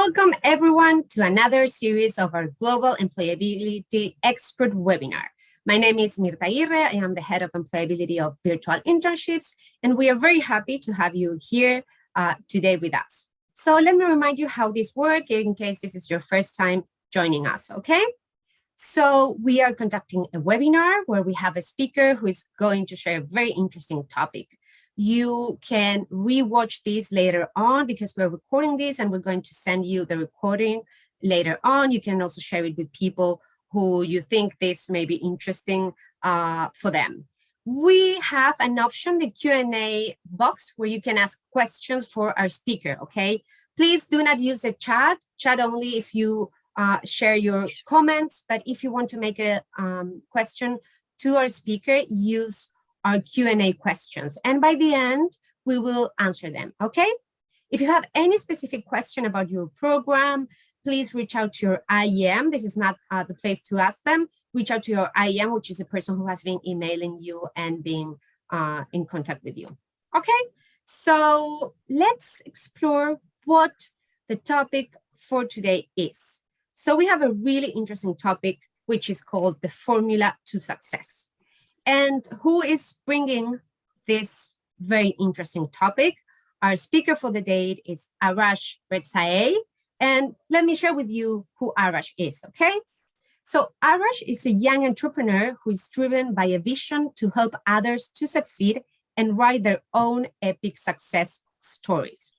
Welcome everyone to another series of our Global Employability Expert webinar. My name is Mirta Aguirre. I am the head of employability of virtual internships, and we are very happy to have you here today with us. So let me remind you how this works in case this is your first time joining us, okay? So we are conducting a webinar where we have a speaker who is going to share a very interesting topic. You can rewatch this later on because we're recording this and we're going to send you the recording later on. You can also share it with people who you think this may be interesting for them. We have an option, the Q&A box, where you can ask questions for our speaker, okay? Please do not use the chat only if you share your comments, but if you want to make a question to our speaker, use our Q&A questions. And by the end, we will answer them, okay? If you have any specific question about your program, please reach out to your IEM. This is not the place to ask them. Reach out to your IEM, which is a person who has been emailing you and being in contact with you, okay? So let's explore what the topic for today is. So we have a really interesting topic, which is called the formula to success. And who is bringing this very interesting topic? Our speaker for the day is Arash Rezaei. And let me share with you who Arash is, okay? So Arash is a young entrepreneur who is driven by a vision to help others to succeed and write their own epic success stories.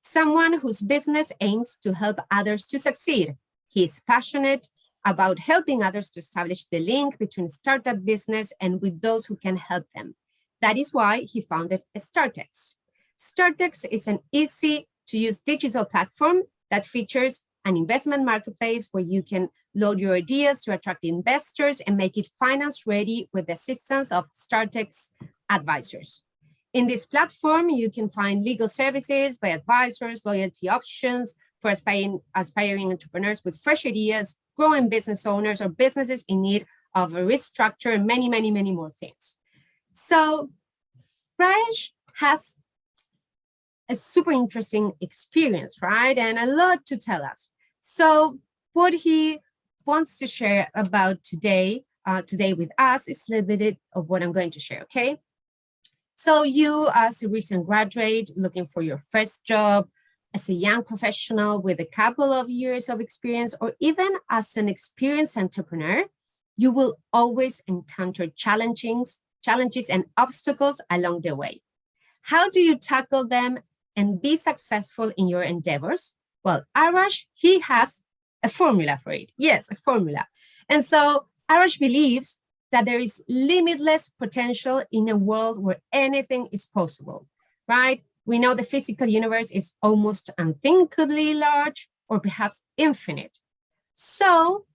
Someone whose business aims to help others to succeed. He is passionate about helping others to establish the link between startup business and with those who can help them. That is why he founded StartX. StartX is an easy-to-use digital platform that features an investment marketplace where you can load your ideas to attract investors and make it finance-ready with the assistance of StartX advisors. In this platform, you can find legal services by advisors, loyalty options for aspiring entrepreneurs with fresh ideas, growing business owners, or businesses in need of a restructure, and many, many, many more things. So Raj has a super interesting experience, right? And a lot to tell us. So what he wants to share about today with us is a little bit of what I'm going to share, okay? So you, as a recent graduate looking for your first job, as a young professional with a couple of years of experience, or even as an experienced entrepreneur, you will always encounter challenges and obstacles along the way. How do you tackle them and be successful in your endeavors? Well, Arash, he has a formula for it. Yes, a formula. And so Arash believes that there is limitless potential in a world where anything is possible, right? We know the physical universe is almost unthinkably large or perhaps infinite. So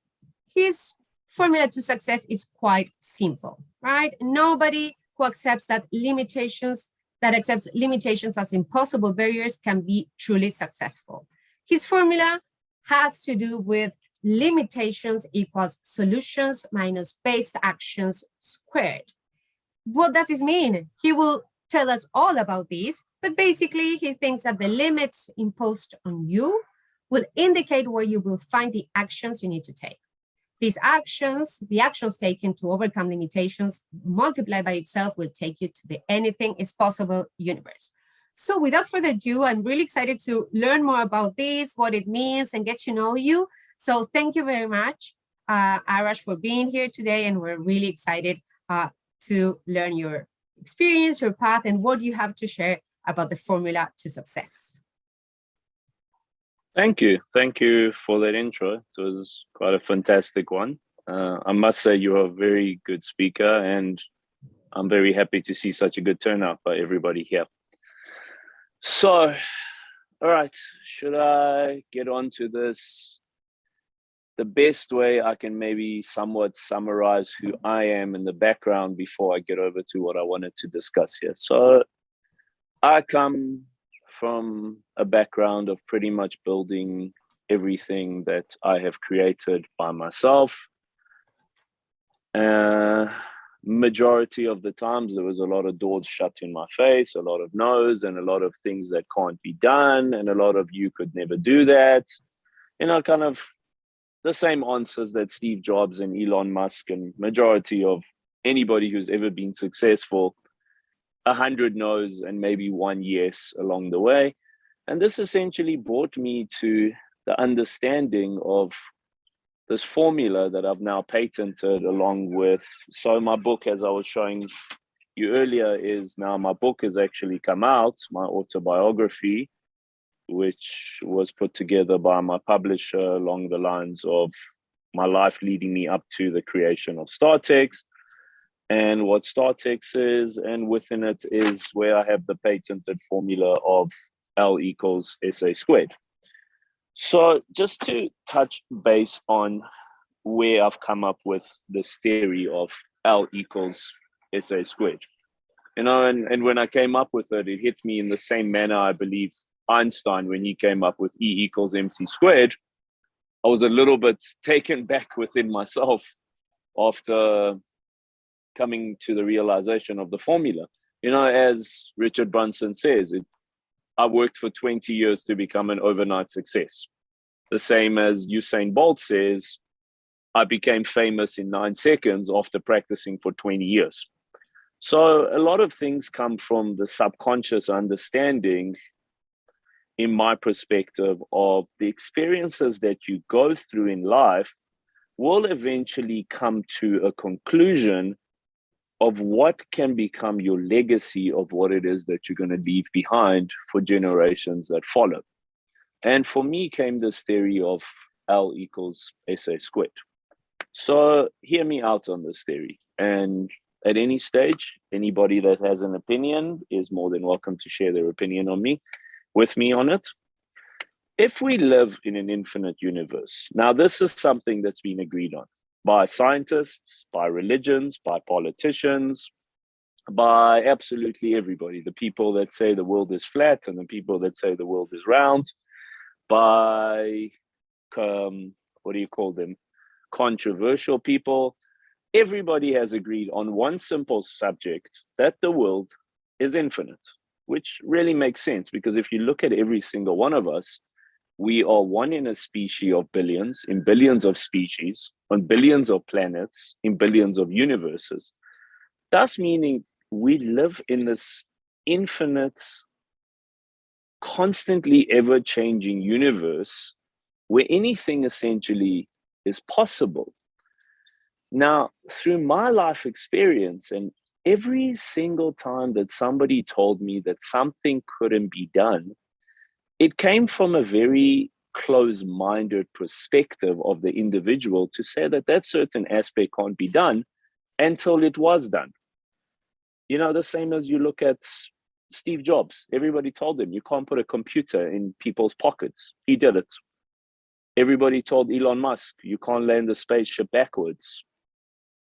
his formula to success is quite simple, right? Nobody who accepts limitations as impossible barriers can be truly successful. His formula has to do with limitations equals solutions minus base actions squared. What does this mean? He will tell us all about this, but basically he thinks that the limits imposed on you will indicate where you will find the actions you need to take. These actions, the actions taken to overcome limitations multiplied by itself will take you to the anything is possible universe. So without further ado, I'm really excited to learn more about this, what it means, and get to know you. So thank you very much, Arash, for being here today, and we're really excited to learn your experience, your path, and what you have to share about the formula to success. Thank you. Thank you for that intro. It was quite a fantastic one. I must say you're a very good speaker, and I'm very happy to see such a good turnout by everybody here. So, all right, should I get on to this? The best way I can maybe somewhat summarize who I am in the background before I get over to what I wanted to discuss here. So I come from a background of pretty much building everything that I have created by myself. Majority of the times there was a lot of doors shut in my face, a lot of no's, and a lot of things that can't be done, and a lot of you could never do that. kind of the same answers that Steve Jobs and Elon Musk and majority of anybody who's ever been successful, 100 no's and maybe one yes along the way. And this essentially brought me to the understanding of this formula that I've now patented along with. So my book, as I was showing you earlier, is now my book has actually come out, my autobiography, which was put together by my publisher along the lines of my life leading me up to the creation of StartX and what StartX is. And within it is where I have the patented formula of L equals SA squared. So just to touch base on where I've come up with this theory of L equals SA squared. And when I came up with it, it hit me in the same manner, I believe, Einstein, when he came up with E equals MC squared. I was a little bit taken back within myself after coming to the realization of the formula. As Richard Branson says, I worked for 20 years to become an overnight success. The same as Usain Bolt says, I became famous in 9 seconds after practicing for 20 years. So a lot of things come from the subconscious understanding, in my perspective, of the experiences that you go through in life will eventually come to a conclusion of what can become your legacy of what it is that you're going to leave behind for generations that follow. And for me came this theory of L equals SA squared. So hear me out on this theory. And at any stage, anybody that has an opinion is more than welcome to share their opinion with me on it. If we live in an infinite universe, now this is something that's been agreed on by scientists, by religions, by politicians, by absolutely everybody. The people that say the world is flat and the people that say the world is round, by, what do you call them? Controversial people. Everybody has agreed on one simple subject, that the world is infinite, which really makes sense because if you look at every single one of us, we are one in a species of billions, in billions of species, on billions of planets, in billions of universes. Thus meaning we live in this infinite, constantly ever-changing universe where anything essentially is possible. Now, through my life experience, and every single time that somebody told me that something couldn't be done, it came from a very close-minded perspective of the individual to say that that certain aspect can't be done until it was done. The same as you look at Steve Jobs. Everybody told him you can't put a computer in people's pockets. He did it. Everybody told Elon Musk you can't land a spaceship backwards.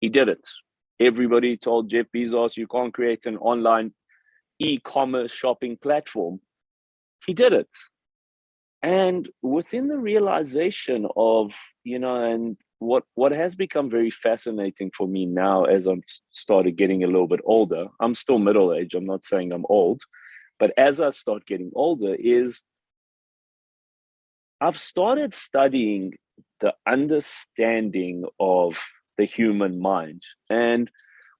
He did it. Everybody told Jeff Bezos you can't create an online e-commerce shopping platform. He did it. And within the realization of, and what has become very fascinating for me now as I'm started getting a little bit older, I'm still middle-aged, I'm not saying I'm old, but as I start getting older is I've started studying the understanding of the human mind. And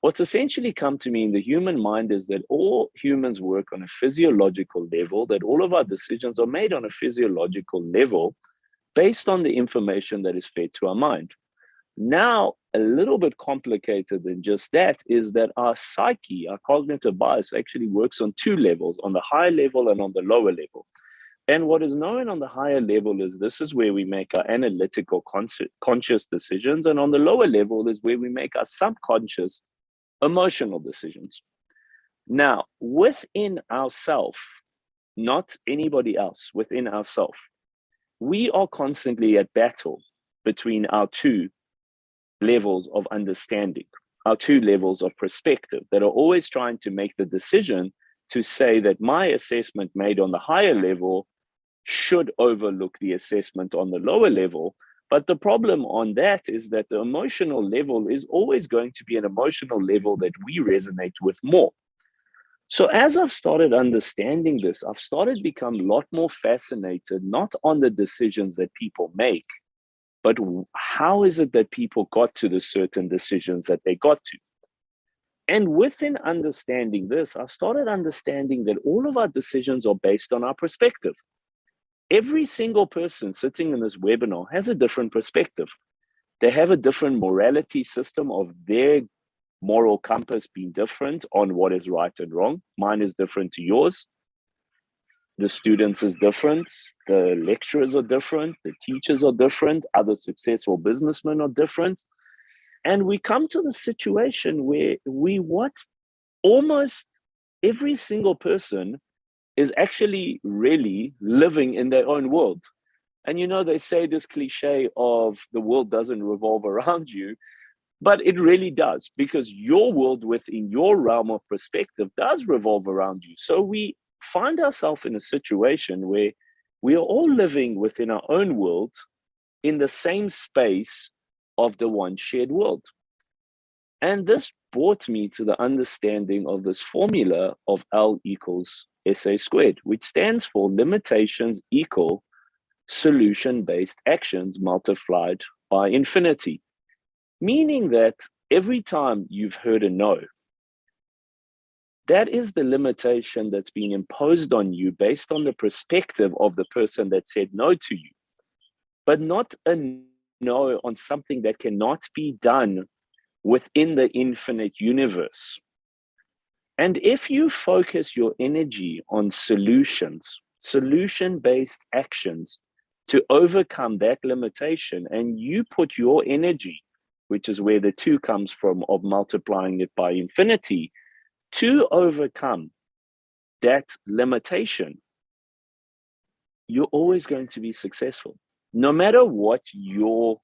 what's essentially come to me in the human mind is that all humans work on a physiological level, that all of our decisions are made on a physiological level based on the information that is fed to our mind. Now, a little bit complicated than just that is that our psyche, our cognitive bias actually works on 2 levels, on the high level and on the lower level. And what is known on the higher level is this is where we make our analytical conscious decisions. And on the lower level is where we make our subconscious emotional decisions. Now, within ourselves, not anybody else, within ourselves, we are constantly at battle between our 2 levels of understanding, our 2 levels of perspective that are always trying to make the decision to say that my assessment made on the higher level should overlook the assessment on the lower level. But the problem on that is that the emotional level is always going to be an emotional level that we resonate with more. So as I've started understanding this, I've started become a lot more fascinated, not on the decisions that people make, but how is it that people got to the certain decisions that they got to? And within understanding this, I started understanding that all of our decisions are based on our perspective. Every single person sitting in this webinar has a different perspective. They have a different morality system of their moral compass being different on what is right and wrong. Mine is different to yours. The students is different. The lecturers are different. The teachers are different. Other successful businessmen are different. And we come to the situation where what almost every single person is actually really living in their own world. And they say this cliche of the world doesn't revolve around you, but it really does, because your world within your realm of perspective does revolve around you. So we find ourselves in a situation where we are all living within our own world in the same space of the one shared world. And this brought me to the understanding of this formula of L equals SA squared, which stands for limitations equal solution-based actions multiplied by infinity. Meaning that every time you've heard a no, that is the limitation that's being imposed on you based on the perspective of the person that said no to you, but not a no on something that cannot be done within the infinite universe. And if you focus your energy on solutions, solution-based actions to overcome that limitation, and you put your energy, which is where the two comes from, of multiplying it by infinity, to overcome that limitation, you're always going to be successful, no matter what your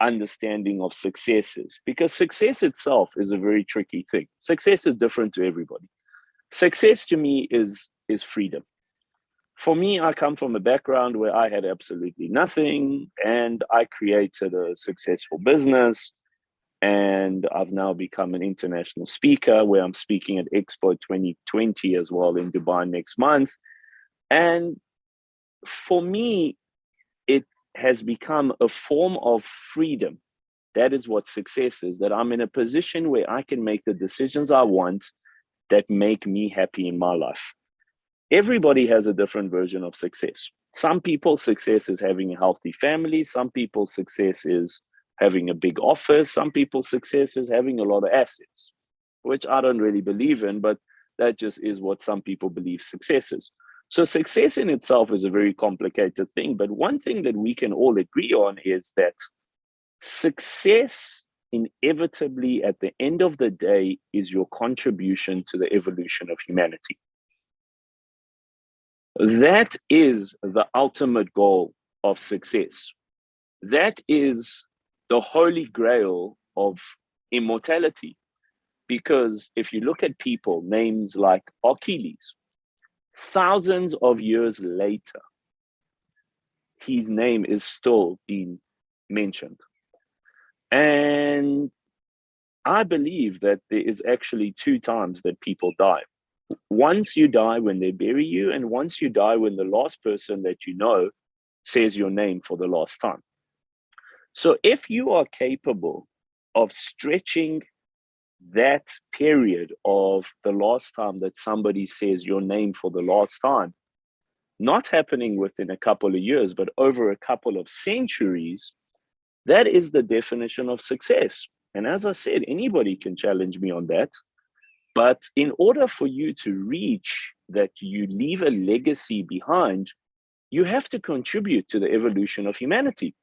understanding of success is, because success itself is a very tricky thing. Success is different to everybody. Success to me is freedom. For me, I come from a background where I had absolutely nothing, and I created a successful business, and I've now become an international speaker where I'm speaking at Expo 2020 as well in Dubai next month. And for me, it has become a form of freedom. That is what success is, that I'm in a position where I can make the decisions I want that make me happy in my life. Everybody has a different version of success. Some people's success is having a healthy family. Some people's success is having a big office. Some people's success is having a lot of assets, which I don't really believe in, but that just is what some people believe success is. So success in itself is a very complicated thing. But one thing that we can all agree on is that success inevitably at the end of the day is your contribution to the evolution of humanity. That is the ultimate goal of success. That is the holy grail of immortality. Because if you look at people, names like Achilles, thousands of years later, his name is still being mentioned. And I believe that there is actually two times that people die. Once you die when they bury you, and once you die when the last person that you know says your name for the last time. So if you are capable of stretching that period of the last time that somebody says your name for the last time, not happening within a couple of years, but over a couple of centuries, that is the definition of success. And as I said, anybody can challenge me on that. But in order for you to reach that, you leave a legacy behind, you have to contribute to the evolution of humanity.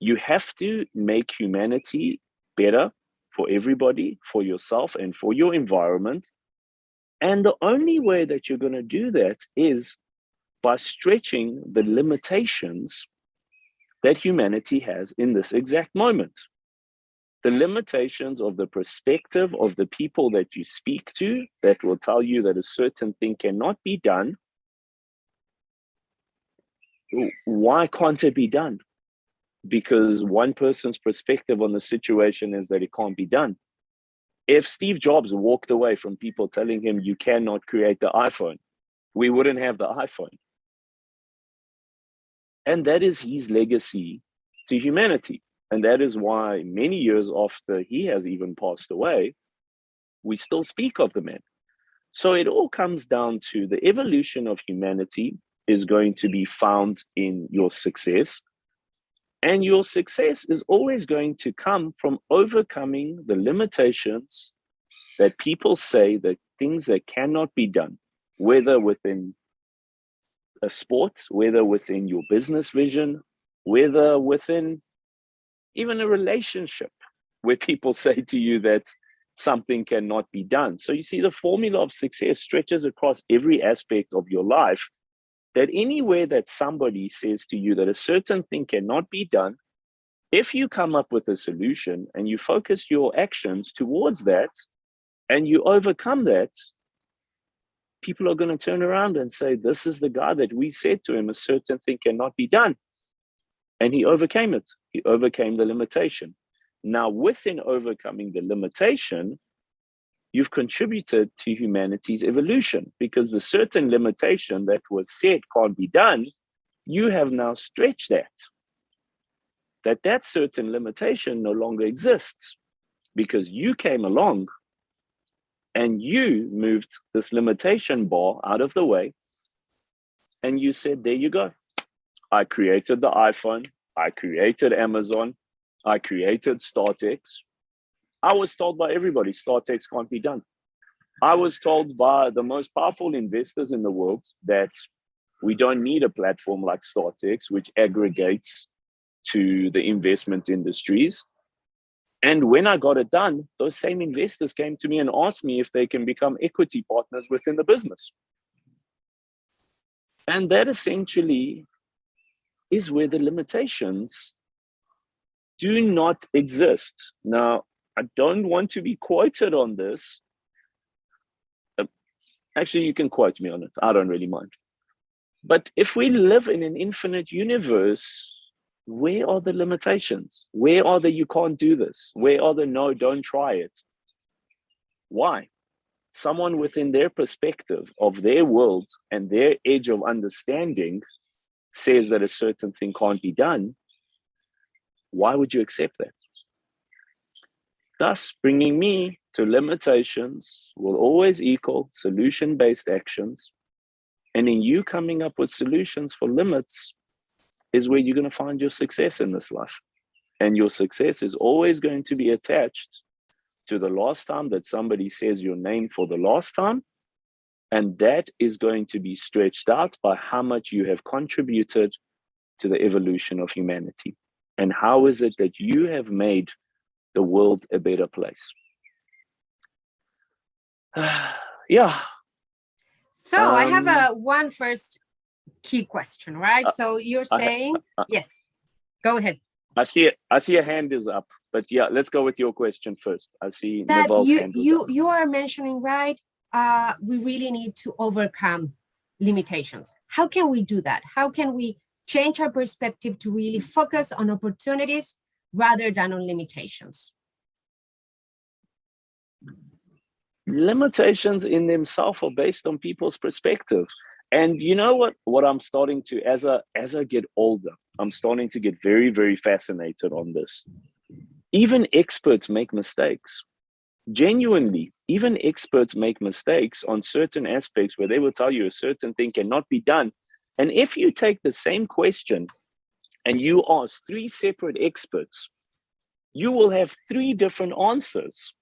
You have to make humanity better for everybody, for yourself, and for your environment. And the only way that you're going to do that is by stretching the limitations that humanity has in this exact moment. The limitations of the perspective of the people that you speak to that will tell you that a certain thing cannot be done. Why can't it be done? Because one person's perspective on the situation is that it can't be done. If Steve Jobs walked away from people telling him you cannot create the iPhone, we wouldn't have the iPhone. And that is his legacy to humanity. And that is why many years after he has even passed away, we still speak of the man. So it all comes down to the evolution of humanity is going to be found in your success. And your success is always going to come from overcoming the limitations that people say, that things that cannot be done, whether within a sport, whether within your business vision, whether within even a relationship, where people say to you that something cannot be done. So you see, the formula of success stretches across every aspect of your life, that anywhere that somebody says to you that a certain thing cannot be done, if you come up with a solution and you focus your actions towards that and you overcome that, people are going to turn around and say, this is the guy that we said to him a certain thing cannot be done. And he overcame it. He overcame the limitation. Now, within overcoming the limitation, you've contributed to humanity's evolution, because the certain limitation that was said can't be done, you have now stretched that certain limitation no longer exists, because you came along and you moved this limitation bar out of the way, and you said, there you go. I created the iPhone, I created Amazon, I created StartX. I was told by everybody, StartX can't be done. I was told by the most powerful investors in the world that we don't need a platform like StartX, which aggregates to the investment industries. And when I got it done, those same investors came to me and asked me if they can become equity partners within the business. And that essentially is where the limitations do not exist. Now, I don't want to be quoted on this. Actually, you can quote me on it. I don't really mind. But if we live in an infinite universe, where are the limitations? Where are the you can't do this? Where are the no, don't try it? Why? Someone within their perspective of their world and their edge of understanding says that a certain thing can't be done. Why would you accept that? Thus, bringing me to limitations will always equal solution-based actions. And in you coming up with solutions for limits is where you're going to find your success in this life. And your success is always going to be attached to the last time that somebody says your name for the last time. And that is going to be stretched out by how much you have contributed to the evolution of humanity. And how is it that you have made the world a better place? Yeah. So I have one first key question, right? So you're saying, yes, go ahead. I see a hand is up, but yeah, let's go with your question first. I see that Naval's hand is up. you are mentioning, right? We really need to overcome limitations. How can we do that? How can we change our perspective to really focus on opportunities rather than on limitations? Limitations in themselves are based on people's perspective. And you know what I'm starting to, as I get older, I'm starting to get very, very fascinated on this. Even experts make mistakes. Genuinely, even experts make mistakes on certain aspects where they will tell you a certain thing cannot be done. And if you take the same question and you ask 3 separate experts, you will have 3 different answers.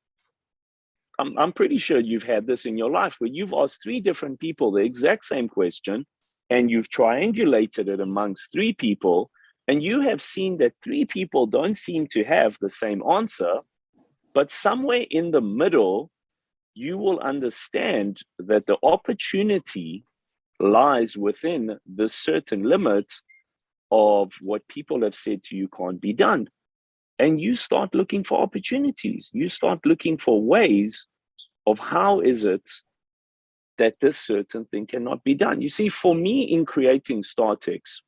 I'm pretty sure you've had this in your life where you've asked 3 different people the exact same question and you've triangulated it amongst 3 people, and you have seen that 3 people don't seem to have the same answer, but somewhere in the middle, you will understand that the opportunity lies within the certain limit of what people have said to you can't be done. And you start looking for opportunities. You start looking for ways of how is it that this certain thing cannot be done. You see, for me in creating StartX,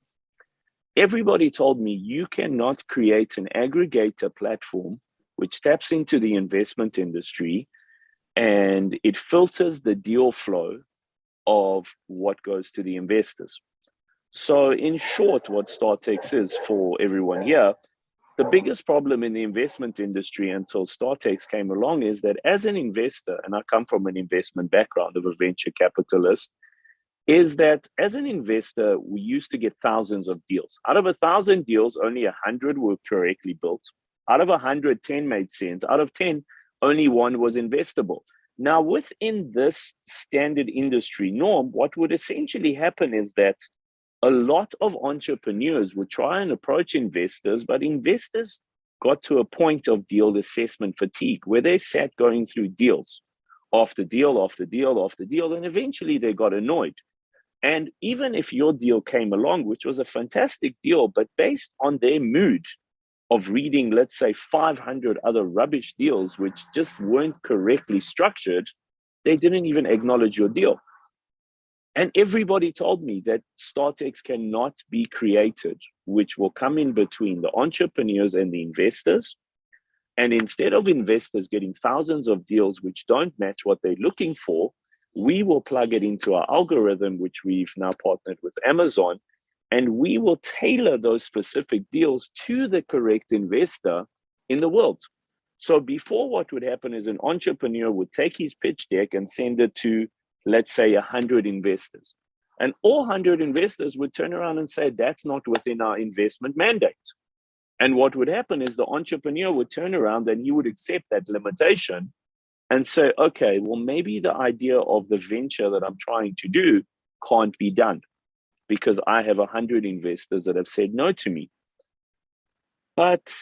everybody told me you cannot create an aggregator platform which taps into the investment industry, and it filters the deal flow of what goes to the investors. So in short, what StartX is for everyone here, the biggest problem in the investment industry until StartX came along is that as an investor, and I come from an investment background of a venture capitalist, is that as an investor, we used to get thousands of deals. Out of 1,000 deals, only 100 were correctly built. Out of 100, 10 made sense. Out of 10, only one was investable. Now, within this standard industry norm, what would essentially happen is that a lot of entrepreneurs would try and approach investors, but investors got to a point of deal assessment fatigue where they sat going through deals after deal after deal after deal, and eventually they got annoyed. And even if your deal came along, which was a fantastic deal, but based on their mood of reading, let's say, 500 other rubbish deals, which just weren't correctly structured, they didn't even acknowledge your deal. And everybody told me that StartX cannot be created, which will come in between the entrepreneurs and the investors. And instead of investors getting thousands of deals which don't match what they're looking for, we will plug it into our algorithm, which we've now partnered with Amazon, and we will tailor those specific deals to the correct investor in the world. So before, what would happen is an entrepreneur would take his pitch deck and send it to, let's say, 100 investors. And all 100 investors would turn around and say, that's not within our investment mandate. And what would happen is the entrepreneur would turn around and he would accept that limitation and say, okay, well, maybe the idea of the venture that I'm trying to do can't be done because I have 100 investors that have said no to me. But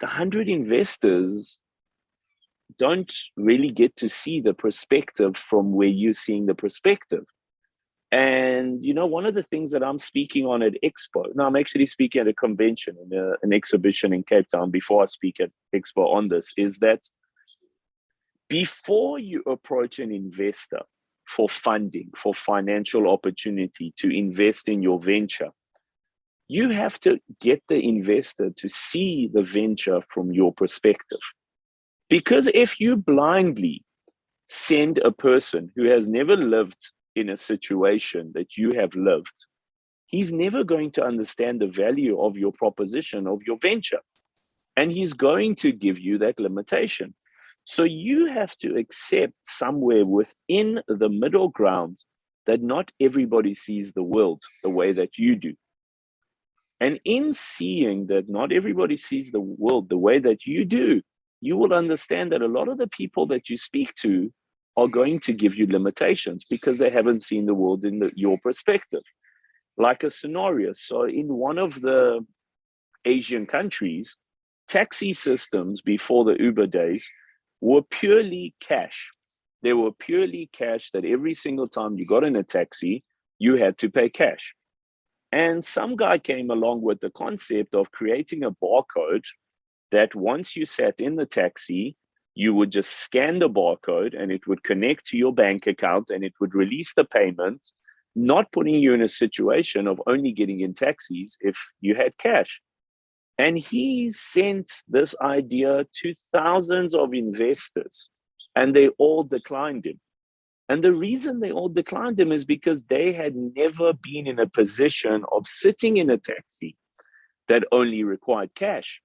the 100 investors don't really get to see the perspective from where you're seeing the perspective. And, you know, one of the things that I'm speaking on at Expo, now I'm actually speaking at a convention, an exhibition in Cape Town before I speak at Expo on this, is that before you approach an investor for funding, for financial opportunity to invest in your venture, you have to get the investor to see the venture from your perspective. Because if you blindly send a person who has never lived in a situation that you have lived, he's never going to understand the value of your proposition, of your venture. And he's going to give you that limitation. So you have to accept somewhere within the middle ground that not everybody sees the world the way that you do. And in seeing that not everybody sees the world the way that you do, you will understand that a lot of the people that you speak to are going to give you limitations because they haven't seen the world in your perspective. Like a scenario. So in one of the Asian countries, taxi systems before the Uber days were purely cash. They were purely cash that every single time you got in a taxi, you had to pay cash. And some guy came along with the concept of creating a barcode that once you sat in the taxi, you would just scan the barcode and it would connect to your bank account and it would release the payment, not putting you in a situation of only getting in taxis if you had cash. And he sent this idea to thousands of investors and they all declined him. And the reason they all declined him is because they had never been in a position of sitting in a taxi that only required cash.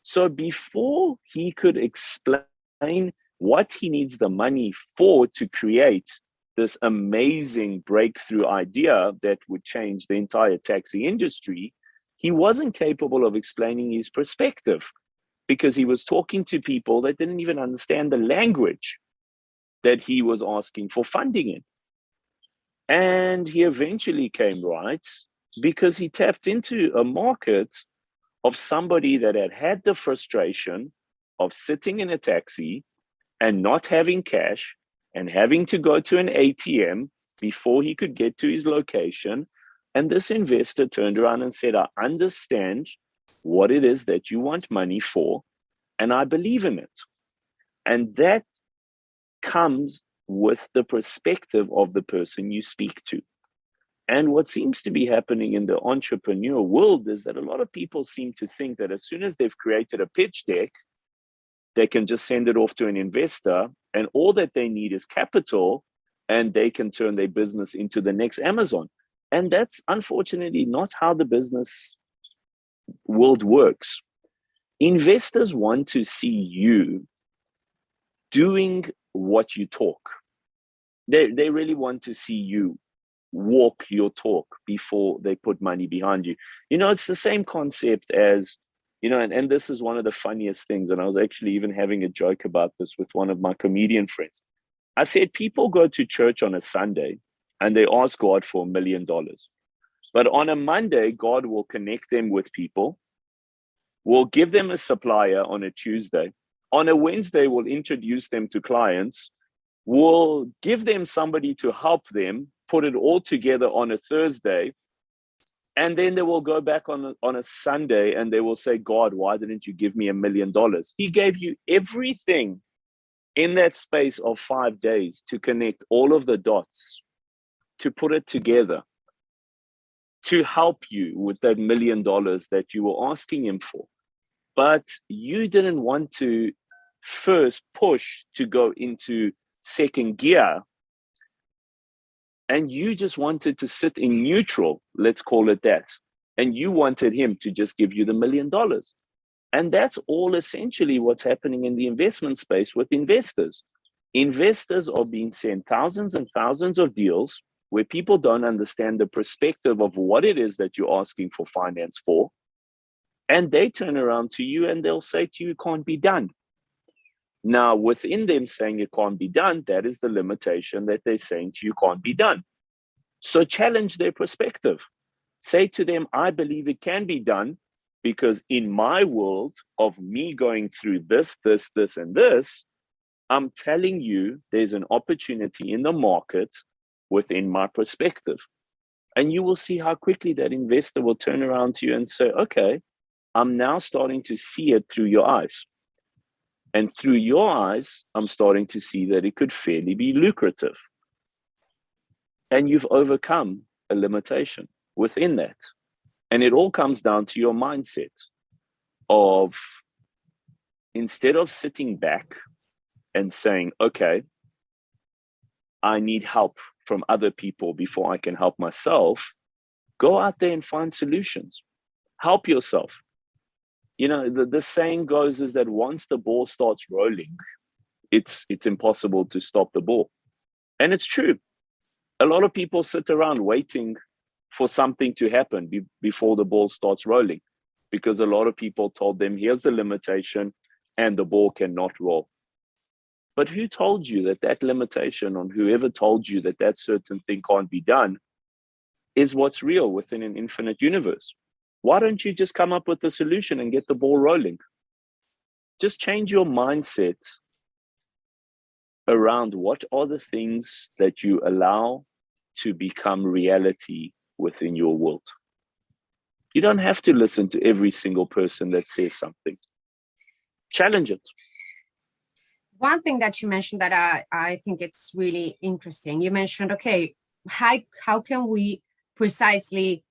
So before he could explain what he needs the money for to create this amazing breakthrough idea that would change the entire taxi industry, he wasn't capable of explaining his perspective because he was talking to people that didn't even understand the language that he was asking for funding in. And he eventually came right because he tapped into a market of somebody that had had the frustration of sitting in a taxi and not having cash and having to go to an ATM before he could get to his location. And this investor turned around and said, I understand what it is that you want money for, and I believe in it. And that comes with the perspective of the person you speak to. And what seems to be happening in the entrepreneur world is that a lot of people seem to think that as soon as they've created a pitch deck, they can just send it off to an investor, and all that they need is capital, and they can turn their business into the next Amazon. And that's unfortunately not how the business world works. Investors want to see you doing what you talk. They really want to see you walk your talk before they put money behind you. It's the same concept as, and this is one of the funniest things. And I was actually even having a joke about this with one of my comedian friends. I said, people go to church on a Sunday and they ask God for $1 million. But on a Monday, God will connect them with people, will give them a supplier on a Tuesday. On a Wednesday, will introduce them to clients, will give them somebody to help them, put it all together on a Thursday, and then they will go back on a Sunday and they will say, God, why didn't you give me $1 million? He gave you everything in that space of 5 days to connect all of the dots, to put it together, to help you with that $1 million that you were asking him for. But you didn't want to first push to go into second gear, and you just wanted to sit in neutral, let's call it that. And you wanted him to just give you the $1 million. And that's all essentially what's happening in the investment space with investors. Investors are being sent thousands and thousands of deals where people don't understand the perspective of what it is that you're asking for finance for. And they turn around to you and they'll say to you, it can't be done. Now, within them saying it can't be done, that is the limitation that they're saying to you can't be done. So challenge their perspective. Say to them, I believe it can be done because in my world of me going through this, and this, I'm telling you there's an opportunity in the market within my perspective. And you will see how quickly that investor will turn around to you and say, okay, I'm now starting to see it through your eyes. And through your eyes, I'm starting to see that it could fairly be lucrative. And you've overcome a limitation within that. And it all comes down to your mindset of, instead of sitting back and saying, okay, I need help from other people before I can help myself, go out there and find solutions. Help yourself. The saying goes is that once the ball starts rolling, it's impossible to stop the ball. And it's true. A lot of people sit around waiting for something to happen before the ball starts rolling, because a lot of people told them, here's the limitation and the ball cannot roll. But who told you that limitation, on whoever told you that certain thing can't be done, is what's real within an infinite universe? Why don't you just come up with a solution and get the ball rolling? Just change your mindset around what are the things that you allow to become reality within your world. You don't have to listen to every single person that says something. Challenge it. One thing that you mentioned that I think it's really interesting, you mentioned, okay, how can we precisely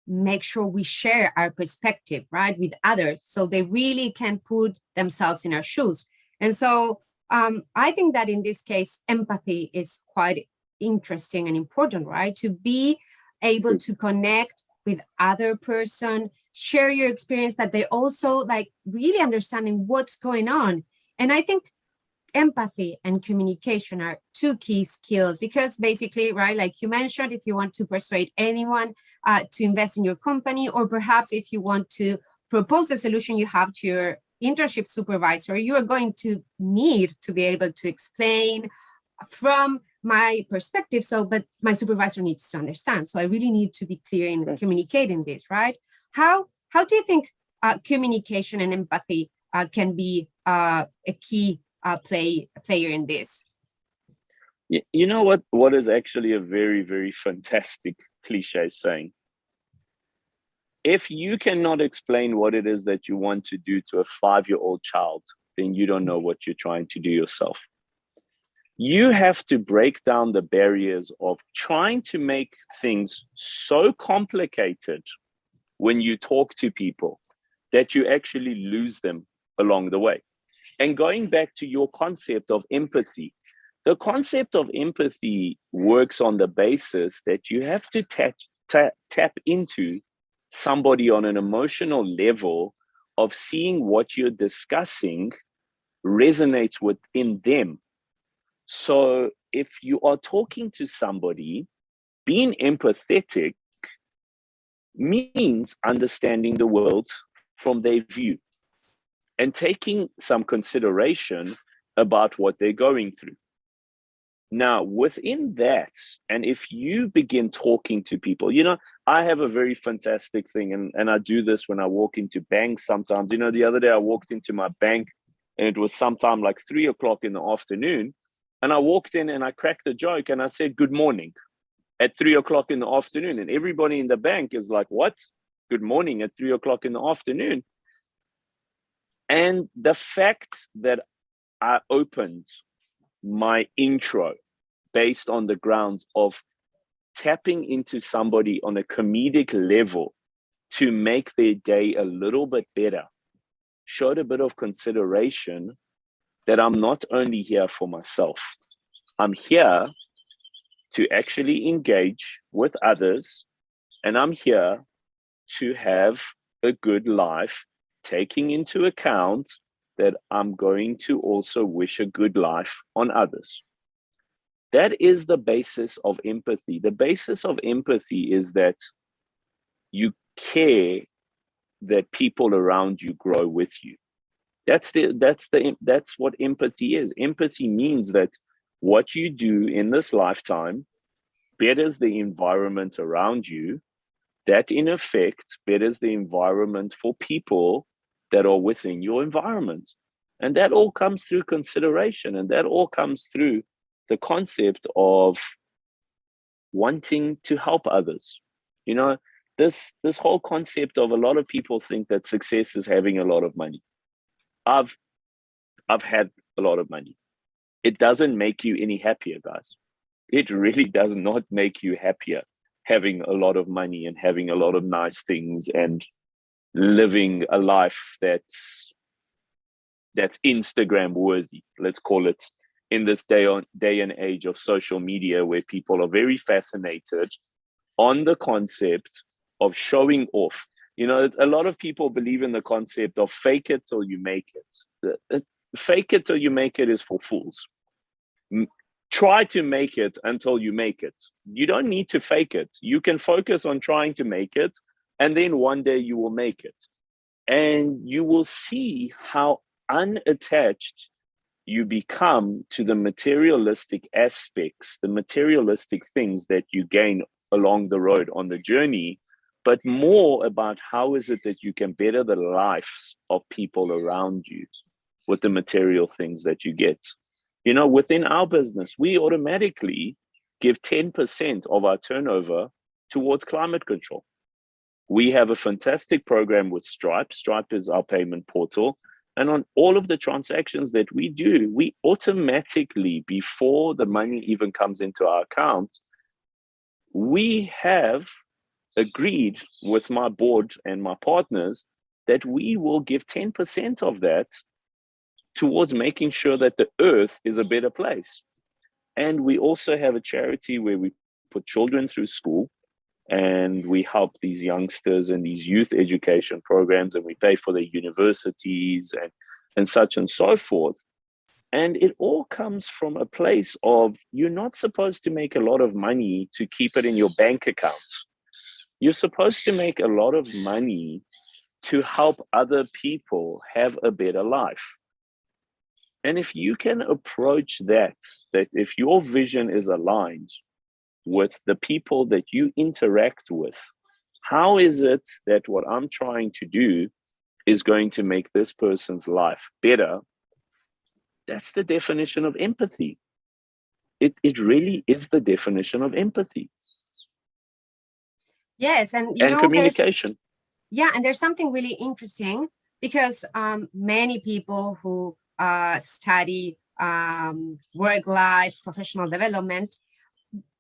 make sure we share our perspective, right, with others so they really can put themselves in our shoes. And so I think that in this case, empathy is quite interesting and important, right? To be able to connect with other person, share your experience, but they also like really understanding what's going on. And I think empathy and communication are two key skills, because basically, right, like you mentioned, if you want to persuade anyone to invest in your company, or perhaps if you want to propose a solution you have to your internship supervisor, you are going to need to be able to explain from my perspective, but my supervisor needs to understand. So I really need to be clear in communicating this, right? How do you think communication and empathy can be a key player in this? You know what is actually a very, very fantastic cliche saying? If you cannot explain what it is that you want to do to a 5-year-old child, then you don't know what you're trying to do yourself. You have to break down the barriers of trying to make things so complicated when you talk to people that you actually lose them along the way. And going back to your concept of empathy, the concept of empathy works on the basis that you have to tap into somebody on an emotional level of seeing what you're discussing resonates within them. So if you are talking to somebody, being empathetic means understanding the world from their view and taking some consideration about what they're going through. Now, within that, and if you begin talking to people, I have a very fantastic thing, and I do this when I walk into banks sometimes. The other day I walked into my bank and it was sometime like 3 o'clock in the afternoon. And I walked in and I cracked a joke and I said, "Good morning," at 3 o'clock in the afternoon. And everybody in the bank is like, "What? Good morning at 3 o'clock in the afternoon?" And the fact that I opened my intro based on the grounds of tapping into somebody on a comedic level to make their day a little bit better showed a bit of consideration that I'm not only here for myself, I'm here to actually engage with others, and I'm here to have a good life, taking into account that I'm going to also wish a good life on others. That is the basis of empathy. The basis of empathy is that you care that people around you grow with you. That's what empathy is. Empathy means that what you do in this lifetime betters the environment around you. That in effect betters the environment for people that are within your environment. And that all comes through consideration, and that all comes through the concept of wanting to help others. This whole concept of, a lot of people think that success is having a lot of money. I've had a lot of money. It doesn't make you any happier, guys. It really does not make you happier having a lot of money and having a lot of nice things and living a life that's Instagram worthy, let's call it, in this day and age of social media, where people are very fascinated on the concept of showing off. A lot of people believe in the concept of fake it till you make it. Fake it till you make it is for fools. Try to make it until you make it. You don't need to fake it. You can focus on trying to make it, and then one day you will make it. And you will see how unattached you become to the materialistic aspects, the materialistic things that you gain along the road on the journey, but more about how is it that you can better the lives of people around you with the material things that you get. Within our business, we automatically give 10% of our turnover towards climate control. We have a fantastic program with Stripe. Stripe is our payment portal. And on all of the transactions that we do, we automatically, before the money even comes into our account, we have agreed with my board and my partners that we will give 10% of that towards making sure that the earth is a better place. And we also have a charity where we put children through school, and we help these youngsters in these youth education programs, and we pay for their universities and such and so forth. And it all comes from a place of, you're not supposed to make a lot of money to keep it in your bank accounts. You're supposed to make a lot of money to help other people have a better life. And if you can approach that if your vision is aligned with the people that you interact with, how is it that what I'm trying to do is going to make this person's life better? That's the definition of empathy. It really is the definition of empathy. Yes, and communication. And there's something really interesting, because many people who study work life, professional development,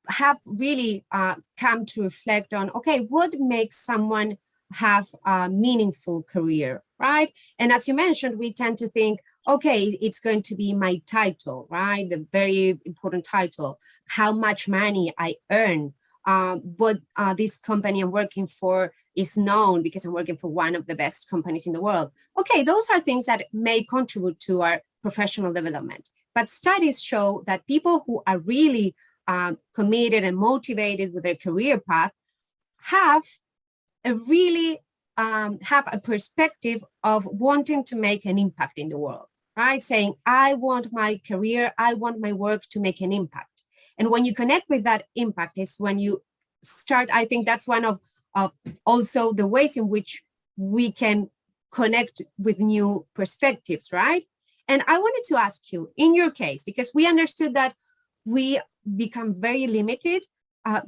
have really come to reflect on, okay, what makes someone have a meaningful career, right? And as you mentioned, we tend to think, okay, it's going to be my title, right? The very important title, how much money I earn, what this company I'm working for is known because I'm working for one of the best companies in the world. Okay, those are things that may contribute to our professional development. But studies show that people who are really committed and motivated with their career path have a perspective of wanting to make an impact in the world, right? Saying, I want my career, I want my work to make an impact. And when you connect with that impact is when you start, I think that's one of also the ways in which we can connect with new perspectives, right? And I wanted to ask you, in your case, because we understood that we become very limited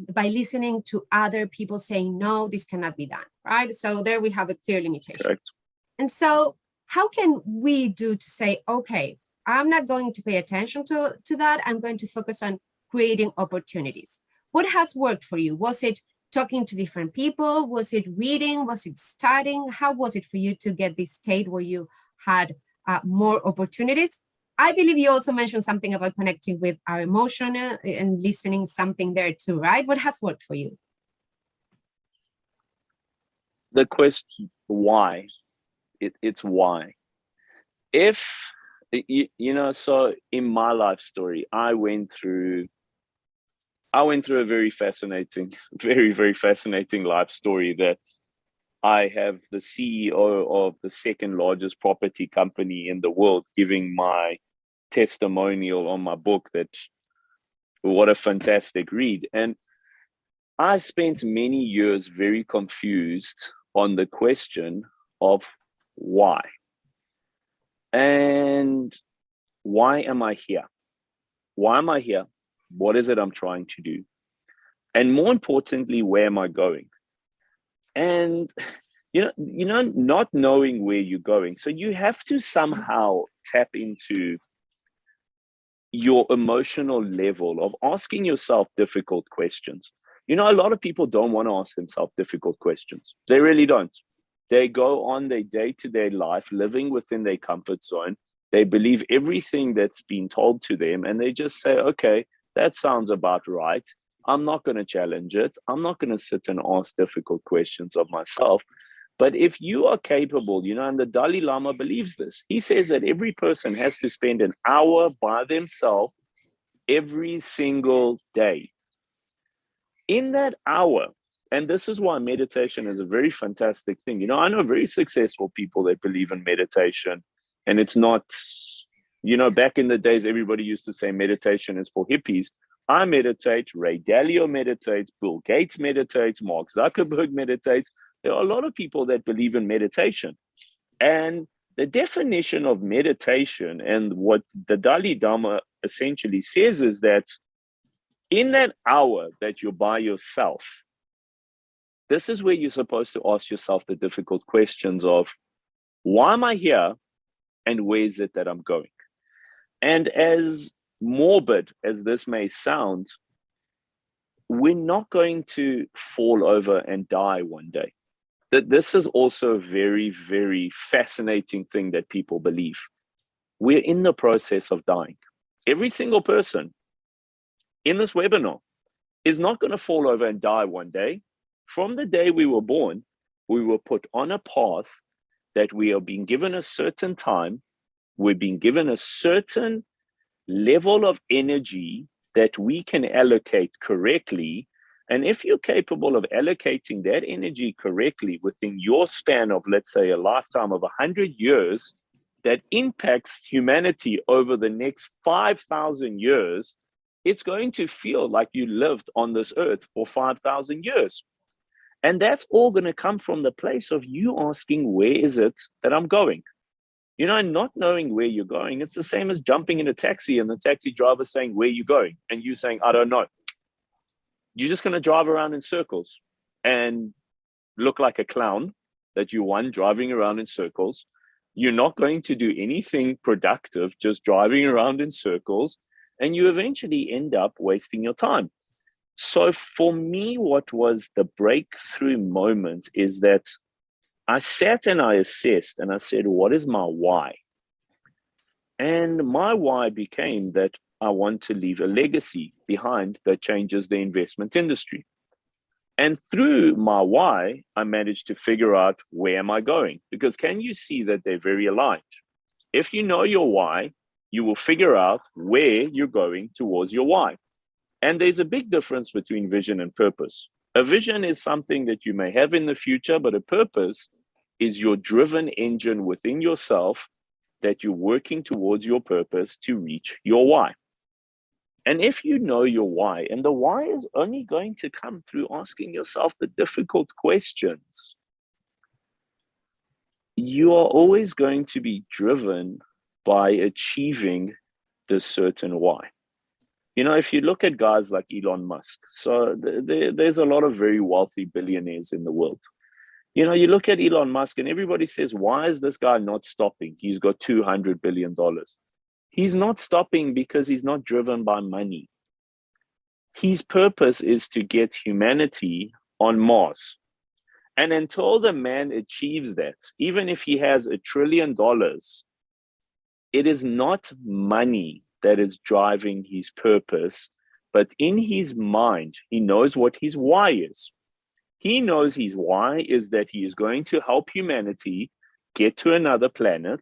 by listening to other people saying, no, this cannot be done, right? So there we have a clear limitation. Correct. And so how can we do to say, okay, I'm not going to pay attention to that. I'm going to focus on creating opportunities. What has worked for you? Was it talking to different people? Was it reading? Was it studying? How was it for you to get this state where you had more opportunities? I believe you also mentioned something about connecting with our emotion and listening something there too, right? What has worked for you? The question, why? It's why. If, so in my life story, I went through a very fascinating, very, very fascinating life story that I have the CEO of the second largest property company in the world giving my testimonial on my book. That what a fantastic read. And I spent many years very confused on the question of why. And why am I here? Why am I here? What is it I'm trying to do? And more importantly, where am I going? And not knowing where you're going. So you have to somehow tap into your emotional level of asking yourself difficult questions. A lot of people don't want to ask themselves difficult questions. They really don't. They go on their day-to-day life, living within their comfort zone. They believe everything that's been told to them, and they just say, okay, that sounds about right. I'm not going to challenge it. I'm not going to sit and ask difficult questions of myself. But if you are capable, and the Dalai Lama believes this, he says that every person has to spend an hour by themselves every single day. In that hour, and this is why meditation is a very fantastic thing. I know very successful people that believe in meditation, and it's not, back in the days, everybody used to say meditation is for hippies. I meditate, Ray Dalio meditates, Bill Gates meditates, Mark Zuckerberg meditates. There are a lot of people that believe in meditation. And the definition of meditation and what the Dalai Lama essentially says is that in that hour that you're by yourself, this is where you're supposed to ask yourself the difficult questions of, why am I here and where is it that I'm going? And as morbid as this may sound, we're not going to fall over and die one day. That this is also a very, very fascinating thing that people believe. We're in the process of dying. Every single person in this webinar is not going to fall over and die one day. From the day we were born, we were put on a path that we are being given a certain time. We're being given a certain level of energy that we can allocate correctly. And if you're capable of allocating that energy correctly within your span of, let's say, a lifetime of 100 years, that impacts humanity over the next 5,000 years, it's going to feel like you lived on this earth for 5,000 years. And that's all going to come from the place of you asking, where is it that I'm going? And not knowing where you're going, it's the same as jumping in a taxi and the taxi driver saying, where are you going? And you saying, I don't know. You're just going to drive around in circles and look like a clown that you won driving around in circles. You're not going to do anything productive, just driving around in circles, and you eventually end up wasting your time. So for me, what was the breakthrough moment is that I sat and I assessed and I said, what is my why? And my why became that I want to leave a legacy behind that changes the investment industry. And through my why, I managed to figure out where am I going? Because can you see that they're very aligned? If you know your why, you will figure out where you're going towards your why. And there's a big difference between vision and purpose. A vision is something that you may have in the future, but a purpose is your driven engine within yourself that you're working towards your purpose to reach your why. And if you know your why, and the why is only going to come through asking yourself the difficult questions, you are always going to be driven by achieving this certain why. You know, if you look at guys like Elon Musk, so there's a lot of very wealthy billionaires in the world. You know, you look at Elon Musk and everybody says, why is this guy not stopping? He's got $200 billion. He's not stopping because he's not driven by money. His purpose is to get humanity on Mars. And until the man achieves that, even if he has $1 trillion, it is not money that is driving his purpose, but in his mind, he knows what his why is. He knows his why is that he is going to help humanity get to another planet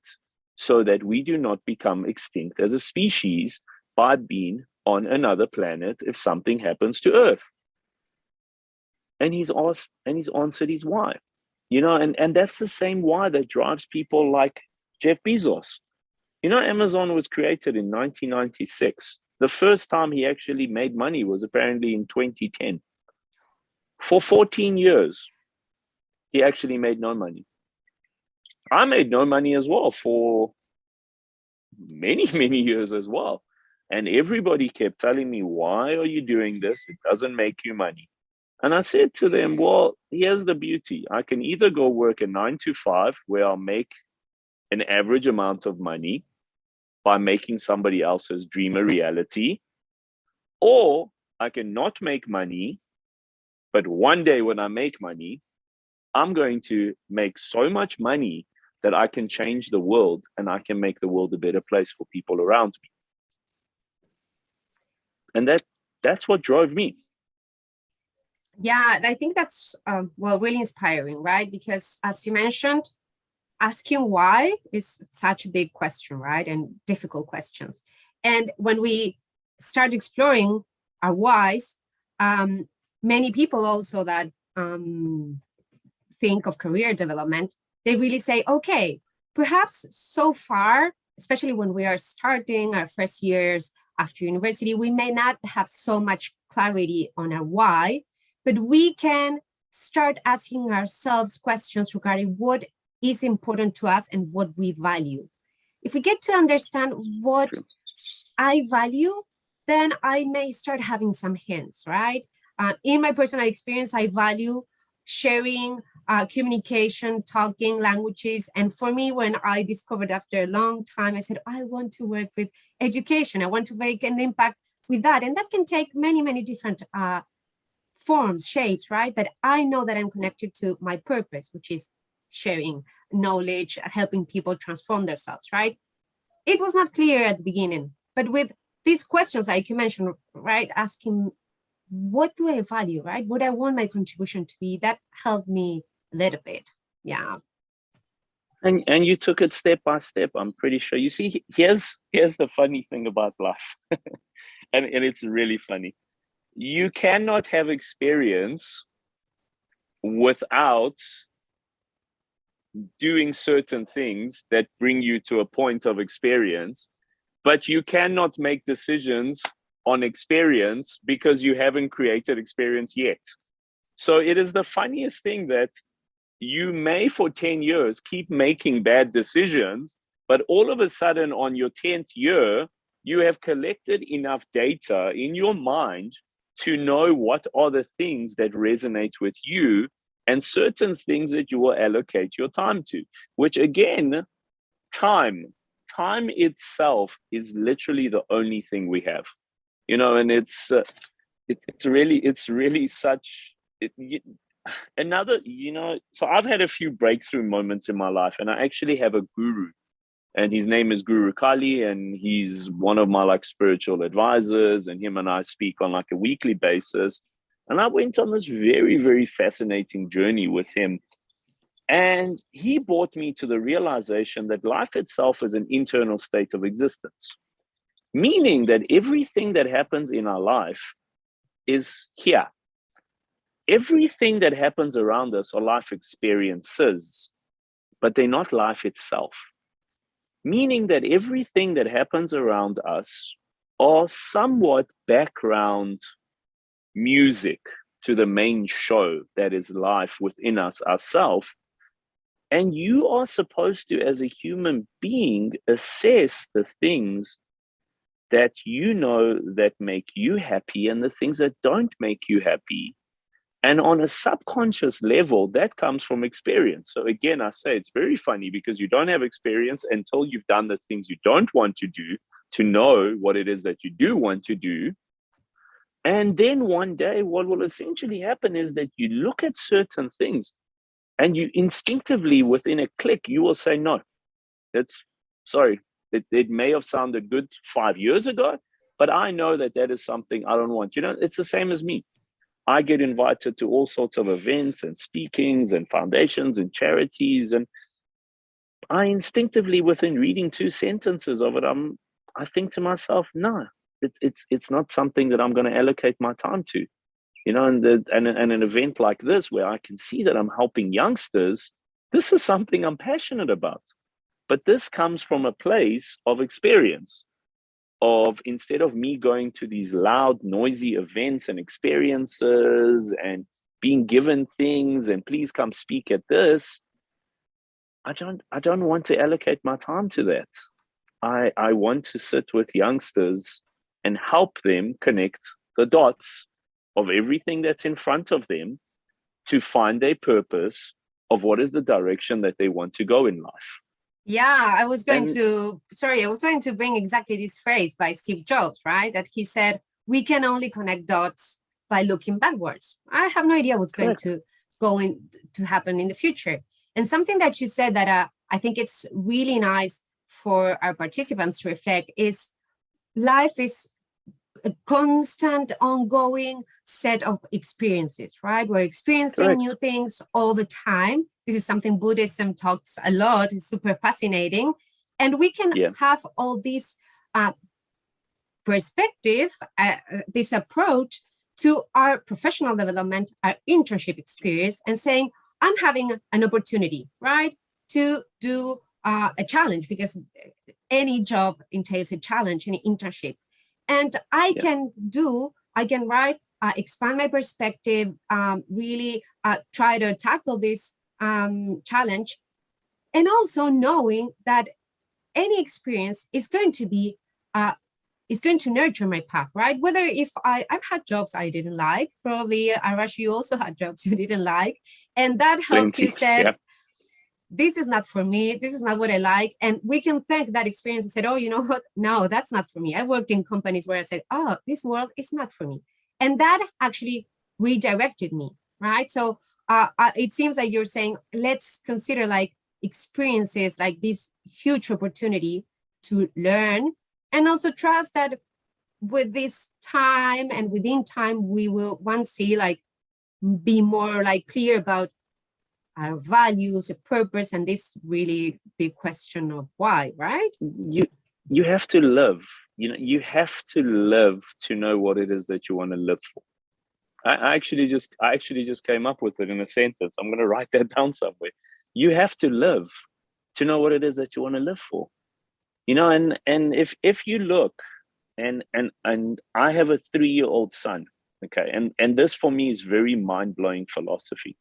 so that we do not become extinct as a species by being on another planet if something happens to Earth. And he's asked and he's answered his why. You know, and that's the same why that drives people like Jeff Bezos. You know, Amazon was created in 1996. The first time he actually made money was apparently in 2010. For 14 years, he actually made no money. I made no money as well for many, many years as well. And everybody kept telling me, why are you doing this? It doesn't make you money. And I said to them, well, here's the beauty. I can either go work a 9 to 5 where I'll make an average amount of money by making somebody else's dream a reality, or I can not make money, but one day when I make money, I'm going to make so much money that I can change the world and I can make the world a better place for people around me. And that's what drove me. Yeah, I think that's, well, really inspiring, right? Because as you mentioned, asking why is such a big question, right? And difficult questions. And when we start exploring our whys, many people also that think of career development, they really say, okay, perhaps so far, especially when we are starting our first years after university, we may not have so much clarity on our why, but we can start asking ourselves questions regarding what is important to us and what we value. If we get to understand what I value, then I may start having some hints, right? In my personal experience, I value sharing, communication, talking languages. And for me, when I discovered after a long time, I said, I want to work with education. I want to make an impact with that. And that can take many, many different forms, shapes, right? But I know that I'm connected to my purpose, which is sharing knowledge, helping people transform themselves, right? It was not clear at the beginning, but with these questions, like you mentioned, right? Asking, what do I value, right? What I want my contribution to be, that helped me a little bit. Yeah. And you took it step by step, I'm pretty sure. You see, here's the funny thing about life. and it's really funny. You cannot have experience without doing certain things that bring you to a point of experience, but you cannot make decisions on experience because you haven't created experience yet. So it is the funniest thing that you may for 10 years keep making bad decisions, but all of a sudden on your 10th year, you have collected enough data in your mind to know what are the things that resonate with you and certain things that you will allocate your time to, which again time itself is literally the only thing we have, and it's really such another, so I've had a few breakthrough moments in my life, and I actually have a guru, and his name is Guru Kali, and he's one of my like spiritual advisors, and him and I speak on like a weekly basis. And I went on this very, very fascinating journey with him. And he brought me to the realization that life itself is an internal state of existence, meaning that everything that happens in our life is here. Everything that happens around us are life experiences, but they're not life itself. Meaning that everything that happens around us are somewhat background music to the main show that is life within us ourselves. And you are supposed to, as a human being, assess the things that that make you happy and the things that don't make you happy. And on a subconscious level, that comes from experience. So again, I say it's very funny because you don't have experience until you've done the things you don't want to do to know what it is that you do want to do. And then one day, what will essentially happen is that you look at certain things and you instinctively, within a click, you will say, no, it may have sounded good 5 years ago, but I know that is something I don't want. It's the same as me. I get invited to all sorts of events and speakings and foundations and charities. And I instinctively, within reading 2 sentences of it, I think to myself, no, it's not something that I'm going to allocate my time to. And an event like this, where I can see that I'm helping youngsters, this is something I'm passionate about. But this comes from a place of experience. Of instead of me going to these loud, noisy events and experiences and being given things and please come speak at this, I don't want to allocate my time to that. I want to sit with youngsters and help them connect the dots of everything that's in front of them to find their purpose of what is the direction that they want to go in life. Yeah, I was going to bring exactly this phrase by Steve Jobs, right? That he said, we can only connect dots by looking backwards. I have no idea what's going to happen in the future. And something that you said that I think it's really nice for our participants to reflect is life is a constant, ongoing set of experiences, right? We're experiencing new things all the time. This is something Buddhism talks a lot. It's super fascinating. And we can have all this perspective, this approach to our professional development, our internship experience, and saying, I'm having an opportunity, right, to do a challenge, because any job entails a challenge, any internship. And I can write, expand my perspective, really try to tackle this challenge. And also knowing that any experience is going to nurture my path, right? Whether if I've had jobs I didn't like, probably Arash, you also had jobs you didn't like. And that helped you say, this is not for me. This is not what I like. And we can thank that experience and said, oh, you know what? No, that's not for me. I worked in companies where I said, oh, this world is not for me. And that actually redirected me, right? So it seems like you're saying, let's consider like experiences like this huge opportunity to learn, and also trust that with this time and within time, we will once see like be more like clear about our values, a purpose, and this really big question of why, right? You have to live. You have to live to know what it is that you want to live for. I actually just came up with it in a sentence. I'm going to write that down somewhere. You have to live to know what it is that you want to live for. And if you look, and I have a 3-year-old son, okay, and this for me is very mind-blowing philosophy.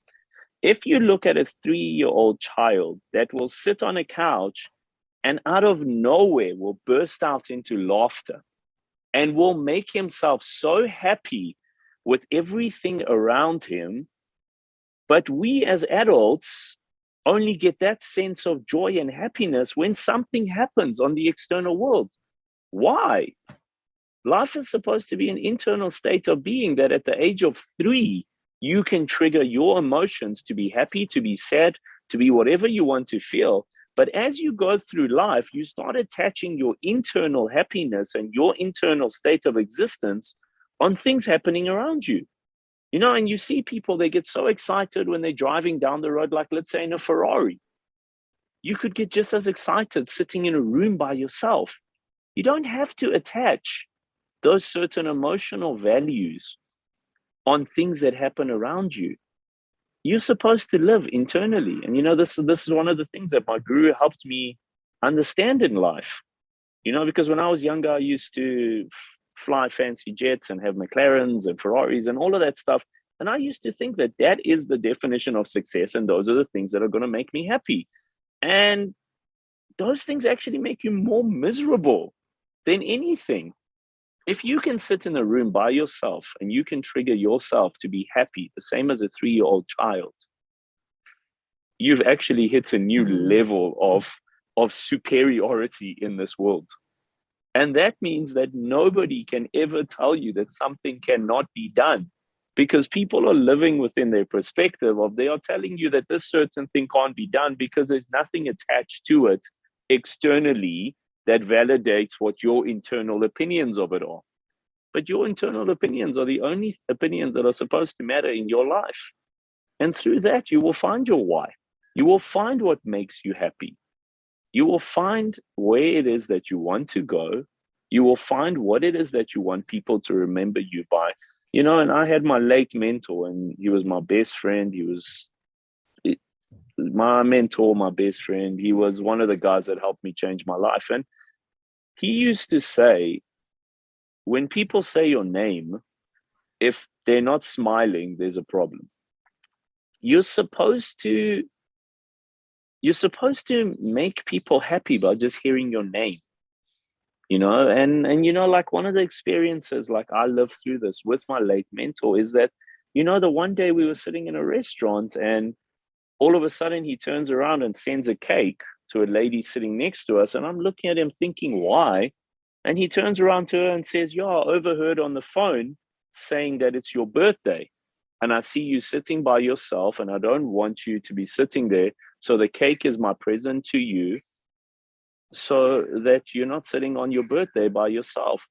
If you look at a 3-year-old child that will sit on a couch and out of nowhere will burst out into laughter and will make himself so happy with everything around him, but we as adults only get that sense of joy and happiness when something happens on the external world. Why? Life is supposed to be an internal state of being that at the age of 3, you can trigger your emotions to be happy, to be sad, to be whatever you want to feel. But as you go through life, you start attaching your internal happiness and your internal state of existence on things happening around you. You know, and you see people, they get so excited when they're driving down the road, like let's say in a Ferrari. You could get just as excited sitting in a room by yourself. You don't have to attach those certain emotional values on things that happen around you. You're supposed to live internally. And, you know, this is one of the things that my guru helped me understand in life. You know, because when I was younger, I used to fly fancy jets and have McLarens and Ferraris and all of that stuff. And I used to think that that is the definition of success. And those are the things that are going to make me happy. And those things actually make you more miserable than anything. If you can sit in a room by yourself and you can trigger yourself to be happy, the same as a 3-year-old child, you've actually hit a new level of superiority in this world. And that means that nobody can ever tell you that something cannot be done, because people are living within their perspective of, they are telling you that this certain thing can't be done because there's nothing attached to it externally that validates what your internal opinions of it are. But your internal opinions are the only opinions that are supposed to matter in your life. And through that, you will find your why. You will find what makes you happy. You will find where it is that you want to go. You will find what it is that you want people to remember you by. You know, and I had my late mentor, and he was my best friend. He was my mentor, my best friend. He was one of the guys that helped me change my life. And he used to say, when people say your name, if they're not smiling, there's a problem. You're supposed to make people happy by just hearing your name, you know. And you know, like one of the experiences, like I lived through this with my late mentor, is that, you know, the one day we were sitting in a restaurant and all of a sudden he turns around and sends a cake to a lady sitting next to us. And I'm looking at him thinking, why? And he turns around to her and says, yeah, I overheard on the phone saying that it's your birthday. And I see you sitting by yourself and I don't want you to be sitting there. So the cake is my present to you so that you're not sitting on your birthday by yourself.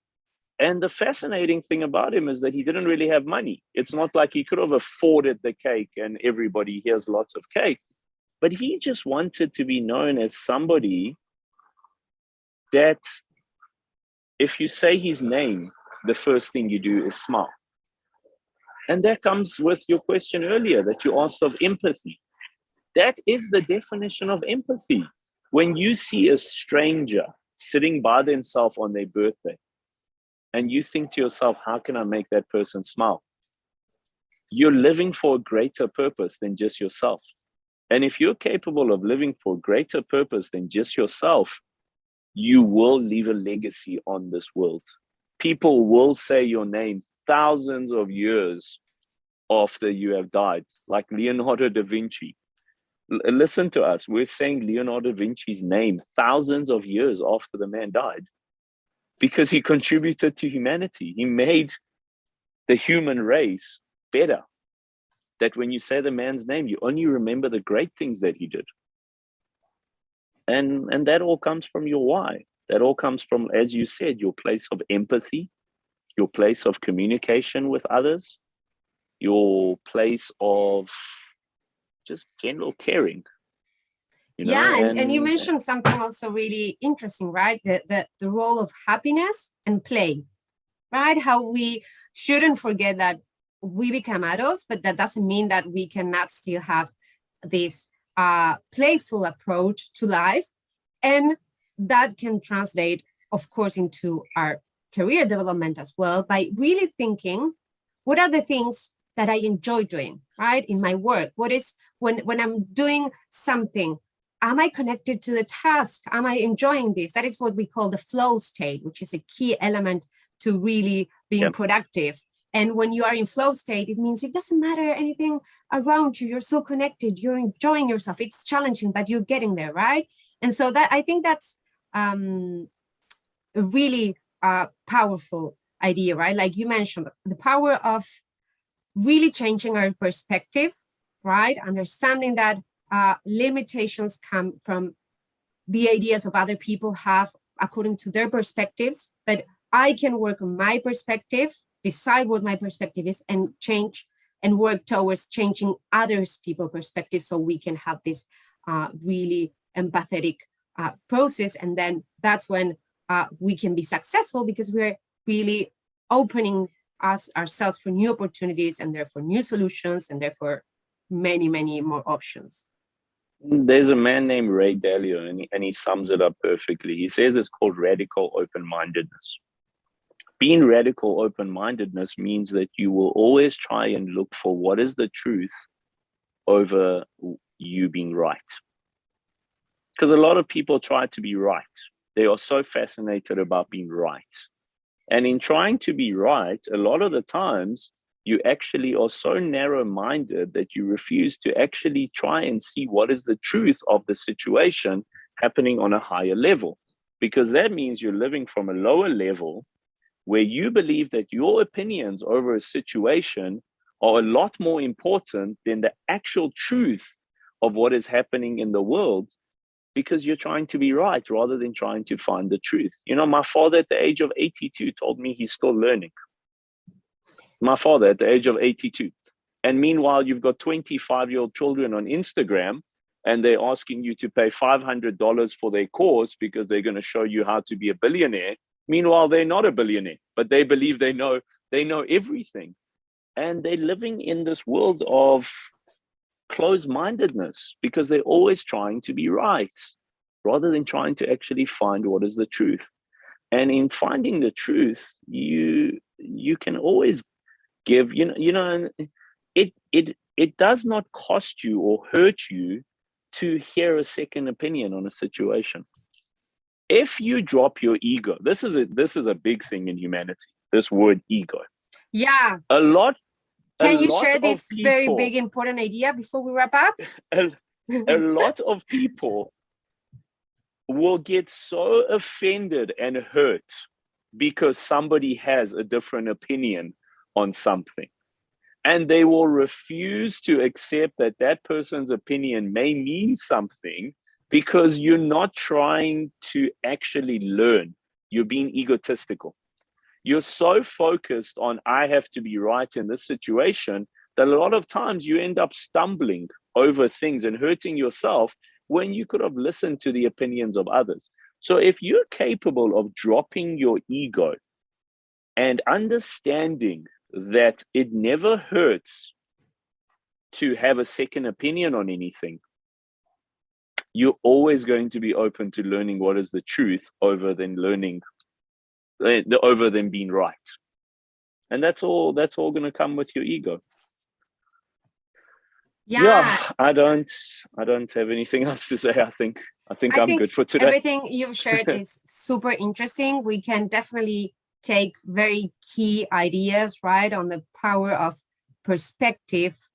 And the fascinating thing about him is that he didn't really have money. It's not like he could have afforded the cake and everybody hears lots of cake. But he just wanted to be known as somebody that if you say his name, the first thing you do is smile. And that comes with your question earlier that you asked of empathy. That is the definition of empathy. When you see a stranger sitting by themselves on their birthday, and you think to yourself, how can I make that person smile? You're living for a greater purpose than just yourself. And if you're capable of living for a greater purpose than just yourself, you will leave a legacy on this world. People will say your name thousands of years after you have died, like Leonardo da Vinci. Listen to us. We're saying Leonardo da Vinci's name thousands of years after the man died because he contributed to humanity. He made the human race better. That when you say the man's name, you only remember the great things that he did. And that all comes from your why. That all comes from, as you said, your place of empathy, your place of communication with others, your place of just general caring. You know? Yeah, and you mentioned something also really interesting, right? The role of happiness and play, right? How we shouldn't forget that we become adults, but that doesn't mean that we cannot still have this playful approach to life. And that can translate, of course, into our career development as well, by really thinking, what are the things that I enjoy doing, right? In my work, what is, when I'm doing something, am I connected to the task? Am I enjoying this? That is what we call the flow state, which is a key element to really being productive. And when you are in flow state, it means it doesn't matter anything around you. You're so connected. You're enjoying yourself. It's challenging, but you're getting there, right? And so that I think that's a really powerful idea, right? Like you mentioned, the power of really changing our perspective, right? Understanding that limitations come from the ideas of other people have according to their perspectives, but I can work on my perspective, decide what my perspective is, and change and work towards changing others' people's perspective so we can have this really empathetic process. And then that's when we can be successful, because we're really opening ourselves for new opportunities, and therefore new solutions, and therefore many, many more options. There's a man named Ray Dalio, and he sums it up perfectly. He says it's called radical open-mindedness. Being radical open-mindedness means that you will always try and look for what is the truth over you being right. Because a lot of people try to be right. They are so fascinated about being right. And in trying to be right, a lot of the times, you actually are so narrow-minded that you refuse to actually try and see what is the truth of the situation happening on a higher level. Because that means you're living from a lower level where you believe that your opinions over a situation are a lot more important than the actual truth of what is happening in the world, because you're trying to be right rather than trying to find the truth. You know, my father at the age of 82 told me he's still learning. My father at the age of 82. And meanwhile, you've got 25-year-old children on Instagram, and they're asking you to pay $500 for their course because they're going to show you how to be a billionaire. Meanwhile, they're not a billionaire, but they believe they know everything. And they're living in this world of closed-mindedness because they're always trying to be right rather than trying to actually find what is the truth. And in finding the truth, you can always give, it does not cost you or hurt you to hear a second opinion on a situation. If you drop your ego, this is a big thing in humanity, this word ego. Yeah. Can you share this very big, important idea before we wrap up? A lot of people will get so offended and hurt because somebody has a different opinion on something. And they will refuse to accept that that person's opinion may mean something, because you're not trying to actually learn. You're being egotistical. You're so focused on, I have to be right in this situation, that a lot of times you end up stumbling over things and hurting yourself when you could have listened to the opinions of others. So if you're capable of dropping your ego and understanding that it never hurts to have a second opinion on anything, you're always going to be open to learning what is the truth over than being right. And that's all going to come with your ego. Yeah, I don't have anything else to say. I think I'm good for today. Everything you've shared is super interesting. We can definitely take very key ideas, right, on the power of perspective,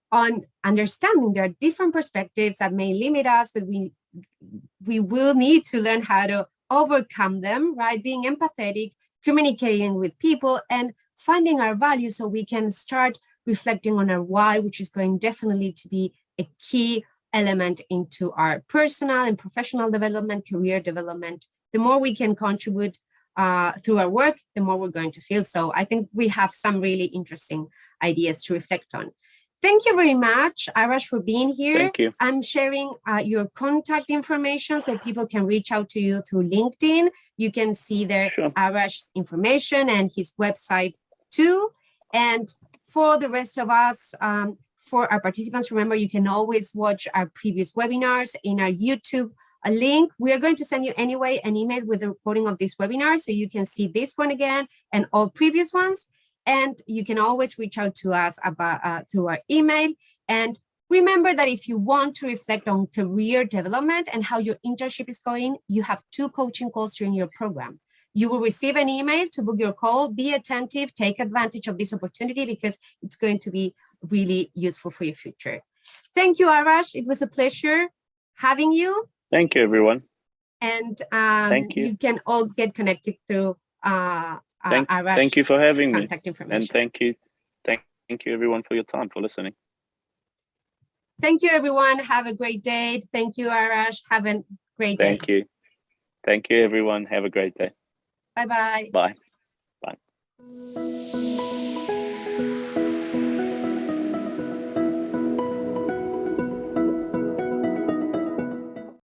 on understanding there are different perspectives that may limit us, but we will need to learn how to overcome them, right? Being empathetic, communicating with people, and finding our value so we can start reflecting on our why, which is going definitely to be a key element into our personal and professional development, career development. The more we can contribute through our work, the more we're going to feel. So I think we have some really interesting ideas to reflect on. Thank you very much, Arash, for being here. Thank you. I'm sharing your contact information so people can reach out to you through LinkedIn. You can see there Arash's information and his website too. And for the rest of us, for our participants, remember, you can always watch our previous webinars in our YouTube link. We are going to send you anyway an email with the recording of this webinar, so you can see this one again and all previous ones. And you can always reach out to us about through our email. And remember that if you want to reflect on career development and how your internship is going, you have 2 coaching calls during your program. You will receive an email to book your call. Be attentive, take advantage of this opportunity because it's going to be really useful for your future. Thank you, Arash. It was a pleasure having you. Thank you, everyone. And Thank you. you can all get connected through Arash thank you for having me. contact information. And thank you everyone for your time, for listening. Thank you, everyone. Have a great day. Thank you, Arash. Have a great day. Thank you. Thank you, everyone. Have a great day. Bye-bye. Bye. Bye.